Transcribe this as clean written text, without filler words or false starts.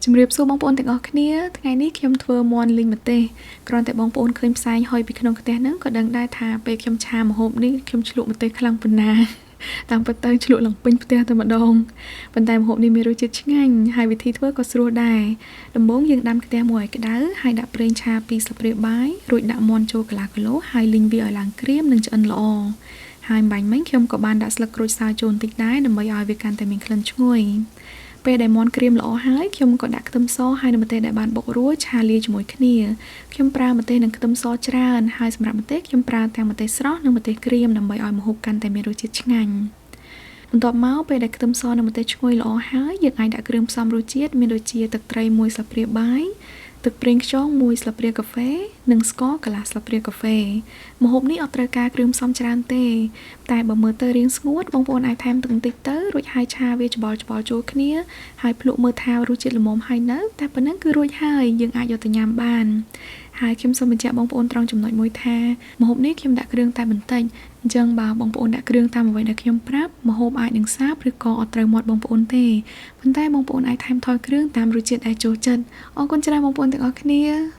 ជំរាបសួរបងប្អូនទាំងអស់គ្នាថ្ងៃនេះខ្ញុំធ្វើមាន់លីងម្ទេសគ្រាន់តែបងប្អូនឃើញផ្សែងហុយពីក្នុងខ្ទះហ្នឹងក៏ដឹងដែរថាពេលខ្ញុំឆាម្ហូបនេះខ្ញុំឆ្លក់ម្ទេសខ្លាំងប៉ុណ្ណាតាមពិតទៅឆ្លក់ឡើងពេញផ្ទះតែម្ដងប៉ុន្តែម្ហូបនេះមានរសជាតិឆ្ងាញ់ហើយវិធីធ្វើក៏ស្រួលដែរដំបូងយើងដាំខ្ទះមួយឲ្យក្តៅហើយដាក់ប្រេងឆា2ស្លាបព្រាបាយរួចដាក់មាន់ចូលកន្លះគីឡូហើយលីងវាឲ្យឡើងក្រៀមនិងឆ្អិនល្អហើយបាញ់មិញខ្ញុំក៏បានដាក់ស្លឹកក្រូចសើចចូលបន្តិចដែរដើម្បីឲ្យវាកាន់តែមានក្លិនឈ្ងុយពេលដែលមាន់ក្រៀមល្អហើយខ្ញុំក៏ដាក់ខ្ទឹមសហើយនិងម្ទេសដែលបានបុករួចឆាលាយជាមួយគ្នាខ្ញុំប្រើម្ទេសនិងខ្ទឹមសច្រើនហើយសម្រាប់ម្ទេសខ្ញុំប្រើទាំងម្ទេសស្រស់និងម្ទេសក្រៀមដើម្បីឲ្យម្ហូបកាន់តែមានរសជាតិឆ្ងាញ់បន្ទាប់មកពេលដែលខ្ទឹមសនិងម្ទេសឈ្ងុយល្អហើយយើងអាចដាក់គ្រឿងផ្សំរសជាតិមានដូចជាទឹកត្រី1ស្លាបព្រាបាយទឹកប្រេងខ្យង1ស្លាបព្រាកាហ្វេនិងស្ករកន្លះស្លាបព្រាកាហ្វេម្ហូបនេះអត់ត្រូវការគ្រឿងផ្សំច្រើនទេតែបើមើលទៅរាងស្ងួតបងប្អូនអាចថែមទឹកបន្តិចទៅរួចហើយឆាវាច្បល់ចូលគ្នាហើយភ្លក់មើលថារសជាតិល្មមហើយនៅតែប៉ុណ្ណឹងគឺរួចហើយយើងអាចយកទៅញ៉ាំបានហើយខ្ញុំសូមបញ្ជាក់បងប្អូនត្រង់ចំណុចមួយថាម្ហូបនេះខ្ញុំដាក់គ្រឿងតែបន្តិចអញ្ចឹងបើបងប្អូនដាក់គ្រឿងតាមអ្វីដែលខ្ញុំប្រាប់ម្ហូបអាចនឹងសាបឬក៏អត់ត្រូវមាត់បងប្អូនទេប៉ុន្តែបងប្អូនអាចថែមថយគ្រឿងតាមរសជាតិដែលចូលចិត្តអរគុណច្រើនបងប្អូនទាំងអស់គ្នា